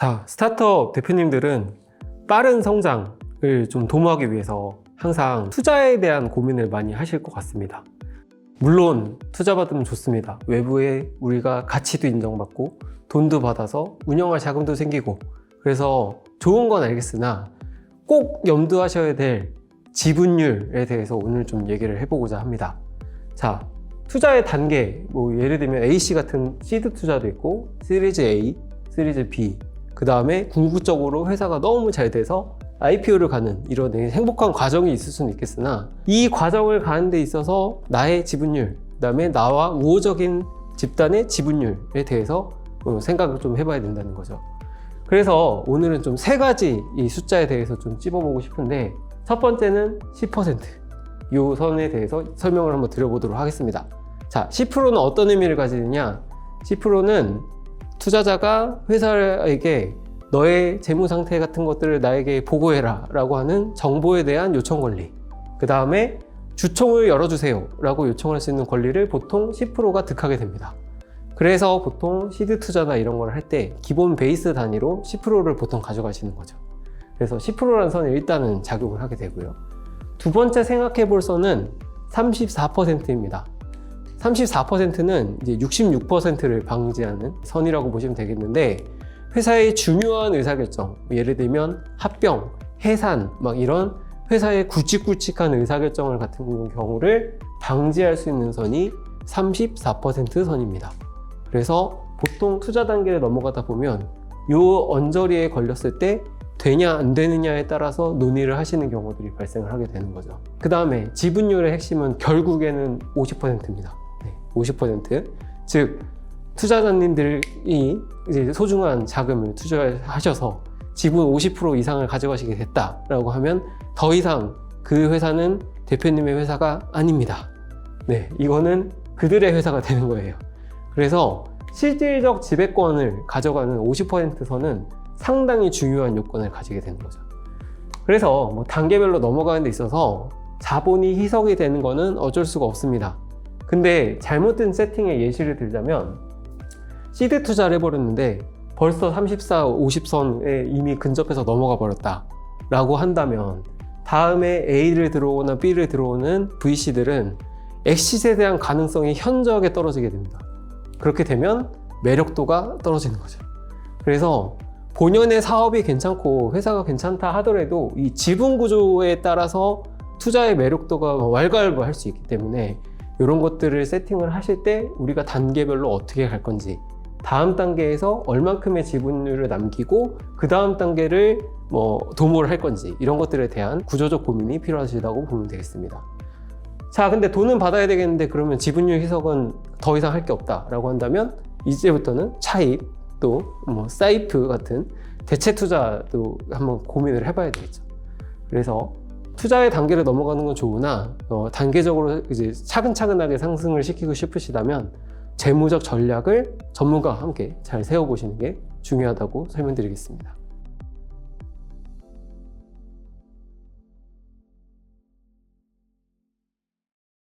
자, 스타트업 대표님들은 빠른 성장을 좀 도모하기 위해서 항상 투자에 대한 고민을 많이 하실 것 같습니다. 물론 투자 받으면 좋습니다. 외부에 우리가 가치도 인정받고 돈도 받아서 운영할 자금도 생기고, 그래서 좋은 건 알겠으나 꼭 염두하셔야 될 지분율에 대해서 오늘 좀 얘기를 해보고자 합니다. 자, 투자의 단계, 예를 들면 AC 같은 시드 투자도 있고 시리즈 A, 시리즈 B, 그 다음에 궁극적으로 회사가 너무 잘 돼서 IPO를 가는 이런 행복한 과정이 있을 수는 있겠으나, 이 과정을 가는 데 있어서 나의 지분율, 그 다음에 나와 우호적인 집단의 지분율에 대해서 생각을 좀 해봐야 된다는 거죠. 그래서 오늘은 좀 세 가지 이 숫자에 대해서 좀 찝어보고 싶은데, 첫 번째는 10%. 이 선에 대해서 설명을 한번 드려보도록 하겠습니다. 자, 10%는 어떤 의미를 가지느냐? 10%는 투자자가 회사에게 너의 재무 상태 같은 것들을 나에게 보고해라 라고 하는 정보에 대한 요청 권리, 그 다음에 주총을 열어주세요 라고 요청할 수 있는 권리를 보통 10%가 득하게 됩니다. 그래서 보통 시드 투자나 이런 걸 할 때 기본 베이스 단위로 10%를 보통 가져가시는 거죠. 그래서 10%라는 선을 일단은 작용을 하게 되고요. 두 번째 생각해 볼 선은 34%입니다. 34%는 이제 66%를 방지하는 선이라고 보시면 되겠는데, 회사의 중요한 의사결정, 예를 들면 합병, 해산, 막 이런 회사의 굵직굵직한 의사결정을 같은 경우를 방지할 수 있는 선이 34% 선입니다. 그래서 보통 투자 단계를 넘어가다 보면 요 언저리에 걸렸을 때 되냐 안 되느냐에 따라서 논의를 하시는 경우들이 발생을 하게 되는 거죠. 그 다음에 지분율의 핵심은 결국에는 50%입니다. 50%. 즉, 투자자님들이 이제 소중한 자금을 투자하셔서 지분 50% 이상을 가져가시게 됐다라고 하면 더 이상 그 회사는 대표님의 회사가 아닙니다. 네, 이거는 그들의 회사가 되는 거예요. 그래서 실질적 지배권을 가져가는 50% 선은 상당히 중요한 요건을 가지게 되는 거죠. 그래서 단계별로 넘어가는 데 있어서 자본이 희석이 되는 거는 어쩔 수가 없습니다. 근데 잘못된 세팅의 예시를 들자면, 시드 투자를 해버렸는데 벌써 34, 50선에 이미 근접해서 넘어가 버렸다 라고 한다면, 다음에 A를 들어오거나 B를 들어오는 VC들은 엑시트에 대한 가능성이 현저하게 떨어지게 됩니다. 그렇게 되면 매력도가 떨어지는 거죠. 그래서 본연의 사업이 괜찮고 회사가 괜찮다 하더라도 이 지분 구조에 따라서 투자의 매력도가 왈가왈부할 수 있기 때문에, 이런 것들을 세팅을 하실 때 우리가 단계별로 어떻게 갈 건지, 다음 단계에서 얼만큼의 지분율을 남기고 그 다음 단계를 도모를 할 건지, 이런 것들에 대한 구조적 고민이 필요하시다고 보면 되겠습니다. 자, 근데 돈은 받아야 되겠는데 그러면 지분율 희석은 더 이상 할 게 없다라고 한다면, 이제부터는 차입, 또 사이프 같은 대체 투자도 한번 고민을 해봐야 되겠죠. 그래서 투자의 단계를 넘어가는 건 좋으나 단계적으로 이제 차근차근하게 상승을 시키고 싶으시다면 재무적 전략을 전문가와 함께 잘 세워보시는 게 중요하다고 설명드리겠습니다.